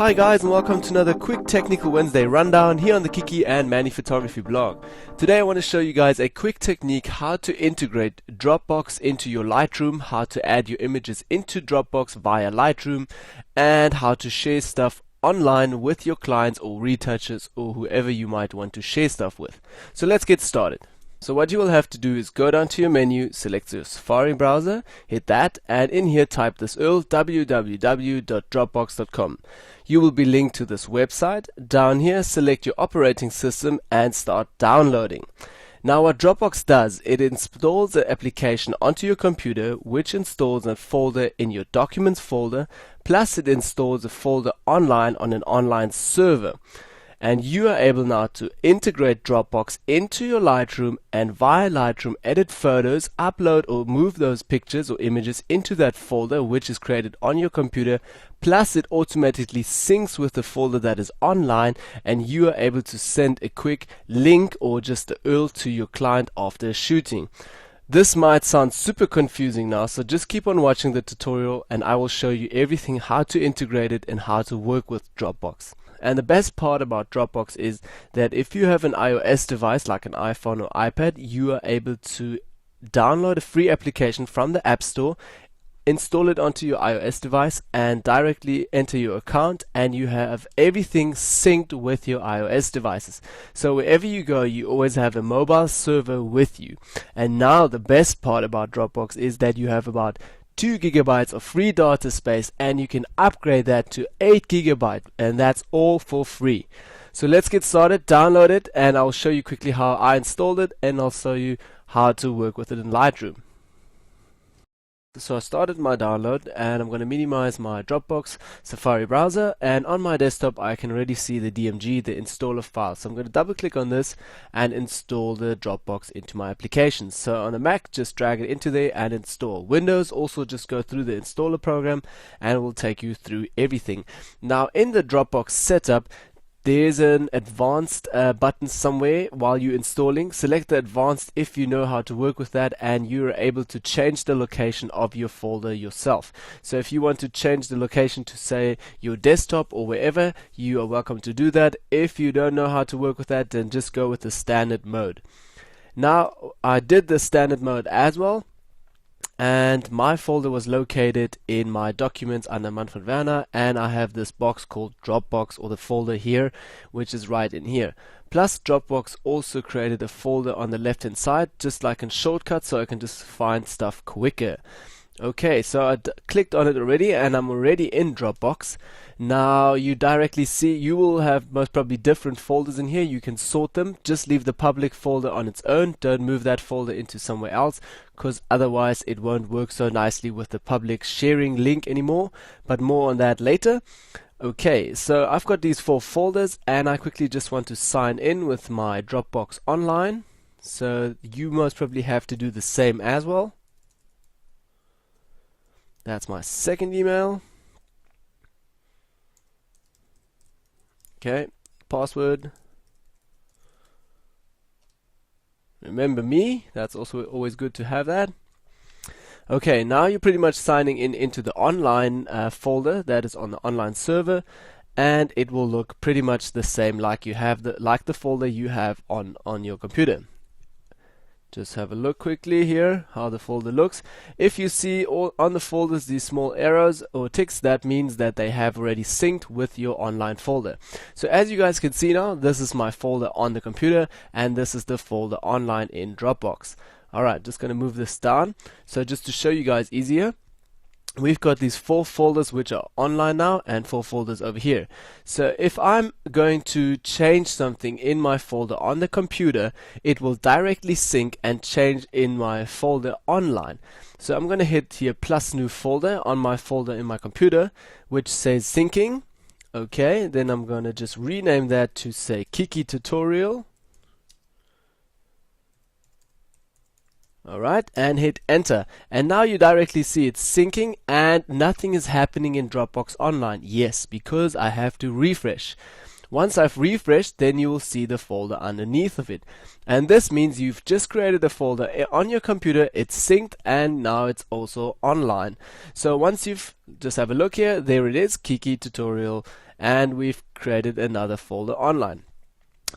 Hi guys, and welcome to another quick Technical Wednesday rundown here on the Kiki and Manny Photography blog. Today I want to show you guys a quick technique how to integrate Dropbox into your Lightroom, how to add your images into Dropbox via Lightroom, and how to share stuff online with your clients or retouchers or whoever you might want to share stuff with. So let's get started. So what you will have to do is go down to your menu, select your Safari browser, hit that, and in here type this URL www.dropbox.com. You will be linked to this website. Down here select your operating system and start downloading. Now what Dropbox does, it installs the application onto your computer, which installs a folder in your Documents folder, plus it installs a folder online on an online server. And you are able now to integrate Dropbox into your Lightroom and via Lightroom edit photos, upload or move those pictures or images into that folder which is created on your computer, plus it automatically syncs with the folder that is online, and you are able to send a quick link or just a URL to your client after shooting. This might sound super confusing now, so just keep on watching the tutorial and I will show you everything how to integrate it and how to work with Dropbox. And the best part about Dropbox is that if you have an iOS device like an iPhone or iPad, you are able to download a free application from the App Store, install it onto your iOS device and directly enter your account, and you have everything synced with your iOS devices. So wherever you go, you always have a mobile server with you. And now the best part about Dropbox is that you have about 2 gigabytes of free data space, and you can upgrade that to 8 gigabyte, and that's all for free. So let's get started, download it, and I'll show you quickly how I installed it, and I'll show you how to work with it in Lightroom. So I started my download, and I'm going to minimize my Dropbox Safari browser, and on my desktop I can already see the DMG, the installer file. So I'm going to double click on this and install the Dropbox into my applications. So on a Mac, just drag it into there and install. Windows, also just go through the installer program and it will take you through everything. Now in the Dropbox setup, there's an advanced button somewhere while you're installing. Select the advanced if you know how to work with that, and you're able to change the location of your folder yourself. So if you want to change the location to say your desktop or wherever, you are welcome to do that. If you don't know how to work with that, then just go with the standard mode. Now I did the standard mode as well, and my folder was located in my documents under Manfred Werner, and I have this box called Dropbox, or the folder here, which is right in here. Plus Dropbox also created a folder on the left hand side, just like in Shortcut, so I can just find stuff quicker. Okay, so I clicked on it already and I'm already in Dropbox. Now you directly see you will have most probably different folders in here. You can sort them. Just leave the public folder on its own. Don't move that folder into somewhere else, because otherwise it won't work so nicely with the public sharing link anymore, but more on that later. Okay, so I've got these 4 folders and I quickly just want to sign in with my Dropbox Online. So you most probably have to do the same as well. That's my second email. Okay, password. Remember me, that's also always good to have that. Okay, now you're pretty much signing in into the online folder that is on the online server, and it will look pretty much the same like you have the folder you have on your computer. Just have a look quickly here how the folder looks. If you see all on the folders these small arrows or ticks, that means that they have already synced with your online folder. So as you guys can see now, this is my folder on the computer and this is the folder online in Dropbox. Alright, just going to move this down. So just to show you guys easier, we've got these 4 folders which are online now and 4 folders over here. So if I'm going to change something in my folder on the computer, it will directly sync and change in my folder online. So I'm going to hit here plus new folder on my folder in my computer, which says syncing. Okay, then I'm going to just rename that to say Kiki tutorial. Alright, and hit enter, and now you directly see it's syncing and nothing is happening in Dropbox Online. Yes, because I have to refresh. Once I've refreshed, then you will see the folder underneath of it. And this means you've just created a folder on your computer, it's synced, and now it's also online. So once you've just have a look here, there it is, Kiki tutorial, and we've created another folder online,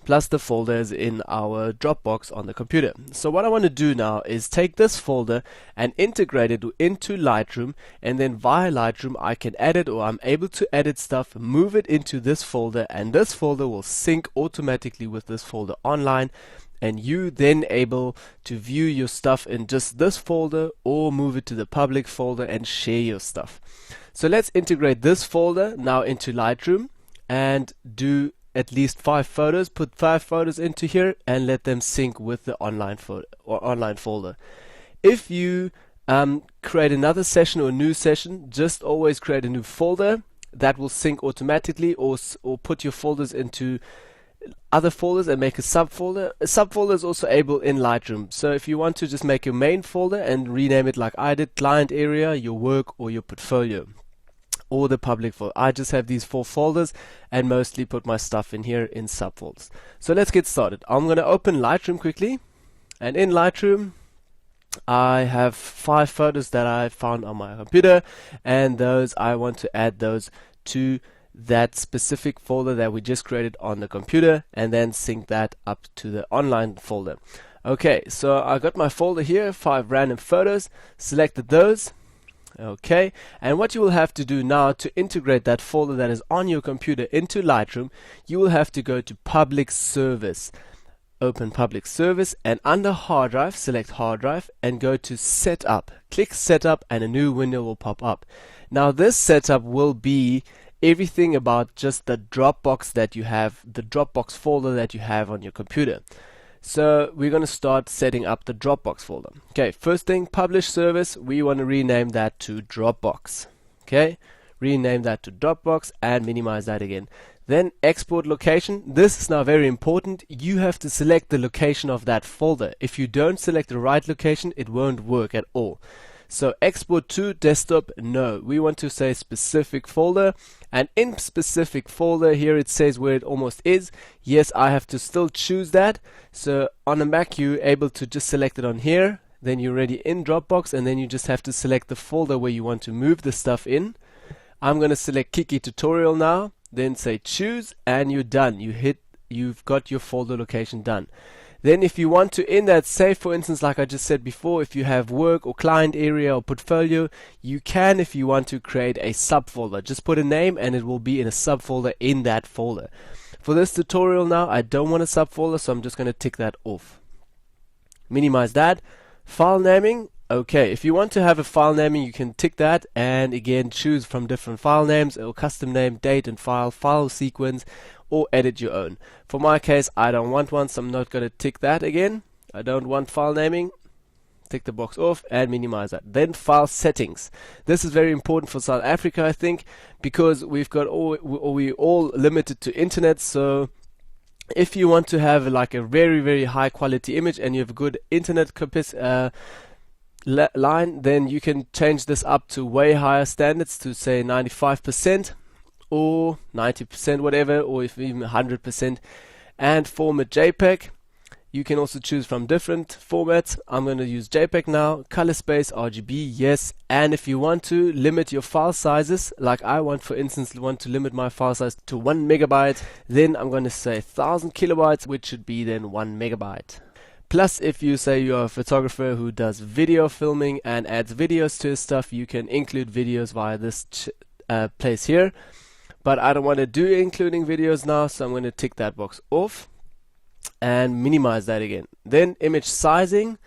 plus the folders in our Dropbox on the computer. So what I want to do now is take this folder and integrate it into Lightroom, and then via Lightroom I can edit, or I'm able to edit stuff, move it into this folder, and this folder will sync automatically with this folder online, and you then able to view your stuff in just this folder or move it to the public folder and share your stuff. So let's integrate this folder now into Lightroom and do at least 5 photos. Put 5 photos into here and let them sync with the online folder. If you create another session or a new session, just always create a new folder that will sync automatically, or put your folders into other folders and make a subfolder. A subfolder is also able in Lightroom. So if you want to just make your main folder and rename it like I did, client area, your work, or your portfolio, or the public folder. I just have these 4 folders and mostly put my stuff in here in subfolders. So let's get started. I'm going to open Lightroom quickly, and in Lightroom I have 5 photos that I found on my computer, and those I want to add those to that specific folder that we just created on the computer, and then sync that up to the online folder. Okay, so I got my folder here, 5 random photos, selected those. Okay, and what you will have to do now to integrate that folder that is on your computer into Lightroom, you will have to go to Public Service. Open Public Service, and under Hard Drive, select Hard Drive and go to Setup. Click Setup and a new window will pop up. Now this setup will be everything about just the Dropbox that you have, the Dropbox folder that you have on your computer. So we're going to start setting up the Dropbox folder. Okay, first thing, publish service, we want to rename that to Dropbox. Okay, rename that to Dropbox and minimize that again. Then export location. This is now very important. You have to select the location of that folder. If you don't select the right location, it won't work at all. So export to desktop, no. We want to say specific folder, and in specific folder here it says where it almost is. Yes, I have to still choose that. So on a Mac you're able to just select it on here, then you're already in Dropbox, and then you just have to select the folder where you want to move the stuff in. I'm going to select Kiki tutorial now, then say choose, and you're done. You've got your folder location done. Then if you want to, in that, say for instance, like I just said before, if you have work or client area or portfolio, you can, if you want to, create a subfolder. Just put a name and it will be in a subfolder in that folder. For this tutorial now, I don't want a subfolder, so I'm just going to tick that off. Minimize that. File naming. Okay, if you want to have a file naming, you can tick that and again choose from different file names, or custom name, date and file sequence, or edit your own. For my case, I don't want one, so I'm not going to tick that again. I don't want file naming. Tick the box off and minimize that. Then file settings. This is very important for South Africa, I think, because we've got we all limited to internet. So if you want to have like a very high quality image and you have a good internet line, then you can change this up to way higher standards, to say 95%. Or 90%, whatever, or if even 100%, and format JPEG. You can also choose from different formats. I'm going to use JPEG now. Color space, RGB, yes. And if you want to limit your file sizes, like I want, for instance, want to limit my file size to 1 megabyte, then I'm going to say 1000 kilobytes, which should be then 1 megabyte. Plus, if you say you're a photographer who does video filming and adds videos to his stuff, you can include videos via this place here. But I don't want to do including videos now, so I'm going to tick that box off and minimize that again. Then image sizing.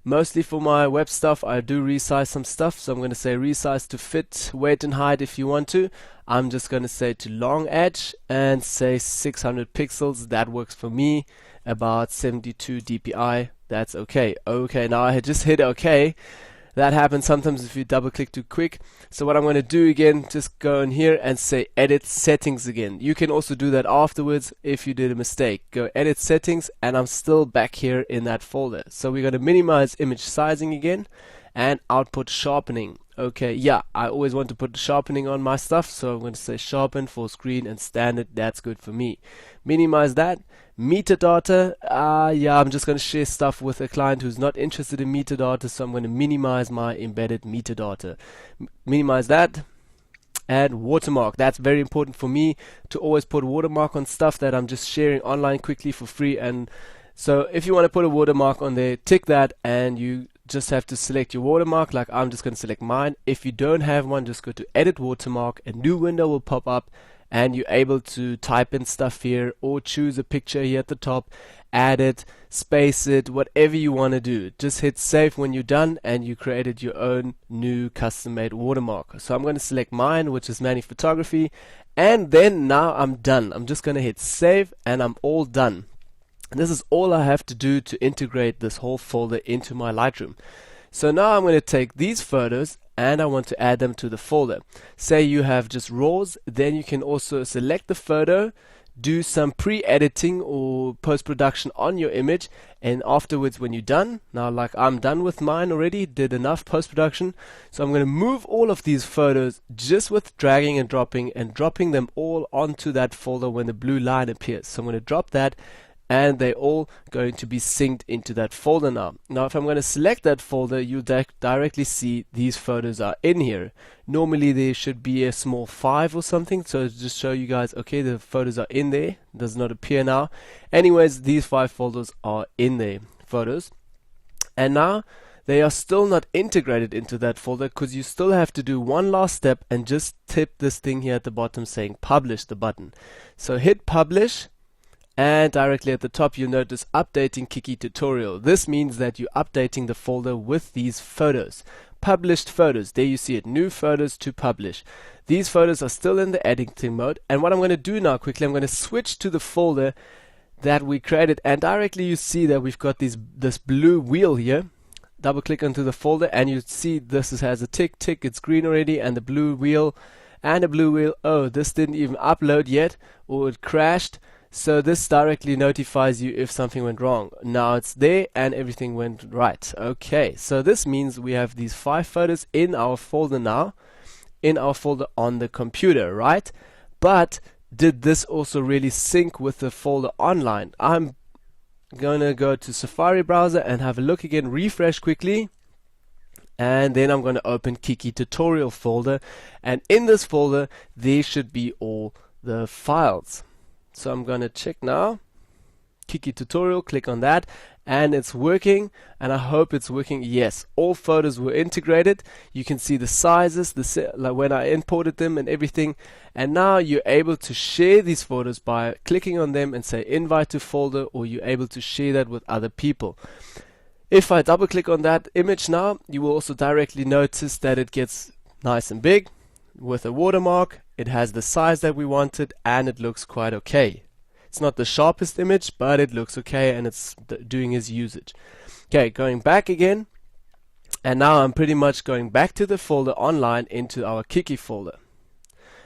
Mostly for my web stuff, I do resize some stuff, so I'm going to say resize to fit weight and height if you want to. I'm just going to say to long edge and say 600 pixels. That works for me. About 72 dpi. That's okay. Okay, now I had just hit OK. That happens sometimes if you double click too quick. So what I'm going to do again, just go in here and say edit settings again. You can also do that afterwards if you did a mistake. Go edit settings, and I'm still back here in that folder. So we're going to minimize image sizing again and output sharpening. Okay, yeah, I always want to put sharpening on my stuff, so I'm going to say sharpen, full screen and standard. That's good for me. Minimize that. Metadata, yeah, I'm just going to share stuff with a client who's not interested in metadata, so I'm going to minimize my embedded metadata. Minimize that. and watermark. That's very important for me to always put watermark on stuff that I'm just sharing online quickly for free. And so if you want to put a watermark on there, tick that, and you just have to select your watermark. Like I'm just going to select mine. If you don't have one, just go to edit watermark. A new window will pop up and you're able to type in stuff here or choose a picture here at the top, add it, space it, whatever you want to do. Just hit save when you're done and you created your own new custom made watermark. So I'm going to select mine, which is Manny Photography, and then now I'm done. I'm just going to hit save and I'm all done. And this is all I have to do to integrate this whole folder into my Lightroom. So now I'm going to take these photos and I want to add them to the folder. Say you have just raws, then you can also select the photo, do some pre-editing or post-production on your image, and afterwards when you're done, now like I'm done with mine already, did enough post-production, so I'm going to move all of these photos just with dragging and dropping them all onto that folder when the blue line appears. So I'm going to drop that, and they're all going to be synced into that folder now. Now if I'm going to select that folder, you'll directly see these photos are in here. Normally there should be a small 5 or something, so just show you guys, okay, the photos are in there, does not appear now. Anyways, these 5 folders are in there, photos. And now they are still not integrated into that folder because you still have to do one last step and just tip this thing here at the bottom saying publish, the button. So hit publish. And directly at the top you notice updating Kiki tutorial. This means that you're updating the folder with these photos. Published photos, there you see it, new photos to publish. These photos are still in the editing mode, and what I'm going to do now quickly, I'm going to switch to the folder that we created, and directly you see that we've got this blue wheel here. Double click onto the folder and you see this has a tick, it's green already, and the blue wheel, oh, this didn't even upload yet, or it crashed. So this directly notifies you if something went wrong. Now it's there and everything went right. Okay, so this means we have these 5 photos in our folder now, in our folder on the computer, right? But did this also really sync with the folder online? I'm gonna go to Safari browser and have a look again, refresh quickly, and then I'm gonna open Kiki tutorial folder, and in this folder there should be all the files. So I'm going to check now, Kiki tutorial, click on that, and it's working, and I hope it's working. Yes, all photos were integrated. You can see the sizes, like when I imported them and everything, and now you're able to share these photos by clicking on them and say invite to folder, or you're able to share that with other people. If I double click on that image now, you will also directly notice that it gets nice and big with a watermark. It has the size that we wanted and it looks quite okay. It's not the sharpest image, but it looks okay and it's doing its usage. Okay, going back again, and now I'm pretty much going back to the folder online into our Kiki folder.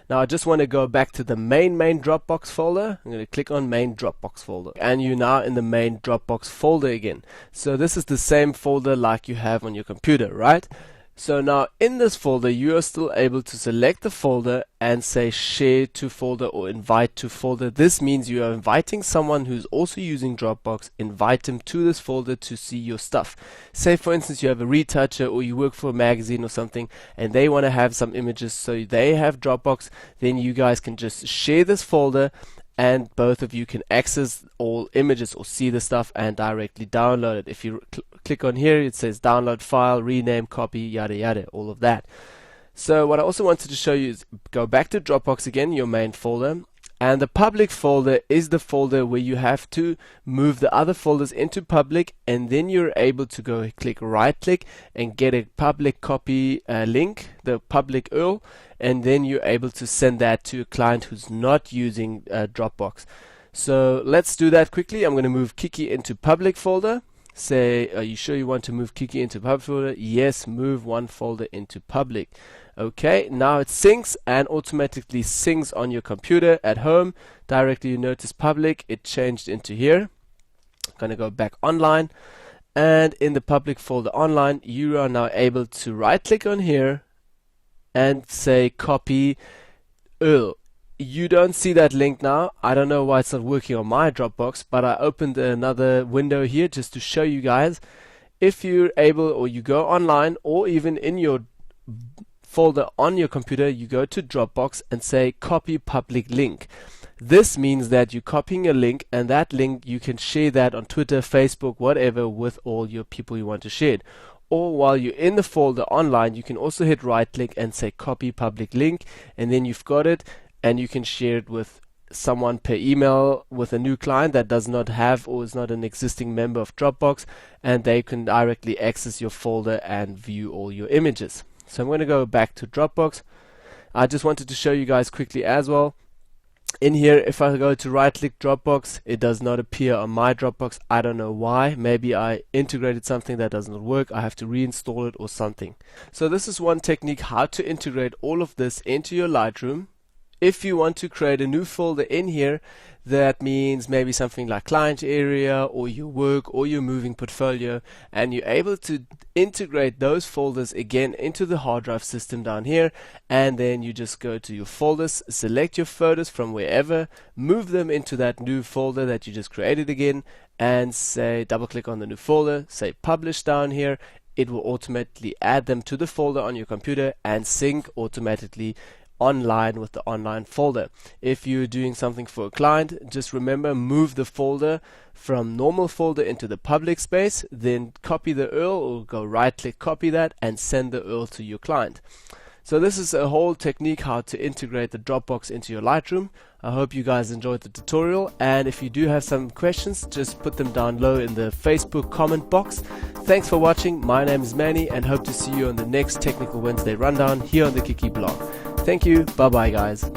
Now I just want to go back to the main Dropbox folder. I'm going to click on main Dropbox folder, and you're now in the main Dropbox folder again. So this is the same folder like you have on your computer, right? So now in this folder you are still able to select the folder and say share to folder or invite to folder. This means you are inviting someone who's also using Dropbox, invite them to this folder to see your stuff. Say for instance you have a retoucher or you work for a magazine or something and they want to have some images, so they have Dropbox, then you guys can just share this folder and both of you can access all images or see the stuff and directly download it. If you click on here, it says download file, rename, copy, yada yada, all of that. So what I also wanted to show you is go back to Dropbox again, your main folder, and the public folder is the folder where you have to move the other folders into public, and then you're able to go click right click and get a public copy link, the public URL, and then you're able to send that to a client who's not using Dropbox. So let's do that quickly. I'm going to move Kiki into public folder. Say, are you sure you want to move Kiki into public folder? Yes, move one folder into public. Okay, now it syncs and automatically syncs on your computer at home. Directly you notice public, it changed into here. I'm going to go back online, and in the public folder online you are now able to right click on here and say copy URL. You don't see that link now. I don't know why it's not working on my Dropbox, but I opened another window here just to show you guys. If you're able, or you go online, or even in your folder on your computer, you go to Dropbox and say copy public link. This means that you're copying a link, and that link you can share that on Twitter, Facebook, whatever, with all your people you want to share it. Or while you're in the folder online, you can also hit right click and say copy public link, and then you've got it, and you can share it with someone per email with a new client that does not have or is not an existing member of Dropbox, and they can directly access your folder and view all your images. So I'm going to go back to Dropbox. I just wanted to show you guys quickly as well. In here, if I go to right click Dropbox, it does not appear on my Dropbox. I don't know why. Maybe I integrated something that does not work. I have to reinstall it or something. So this is one technique how to integrate all of this into your Lightroom. If you want to create a new folder in here, that means maybe something like client area or your work or your moving portfolio, and you're able to integrate those folders again into the hard drive system down here, and then you just go to your folders, select your photos from wherever, move them into that new folder that you just created again, and say double click on the new folder, say publish down here. It will automatically add them to the folder on your computer and sync automatically online with the online folder. If you're doing something for a client, just remember, move the folder from normal folder into the public space, then copy the URL or go right click, copy that, and send the URL to your client. So this is a whole technique how to integrate the Dropbox into your Lightroom. I hope you guys enjoyed the tutorial, and if you do have some questions, just put them down low in the Facebook comment box. Thanks for watching. My name is Manny, and hope to see you on the next Technical Wednesday rundown here on the Kiki blog. Thank you. Bye bye guys.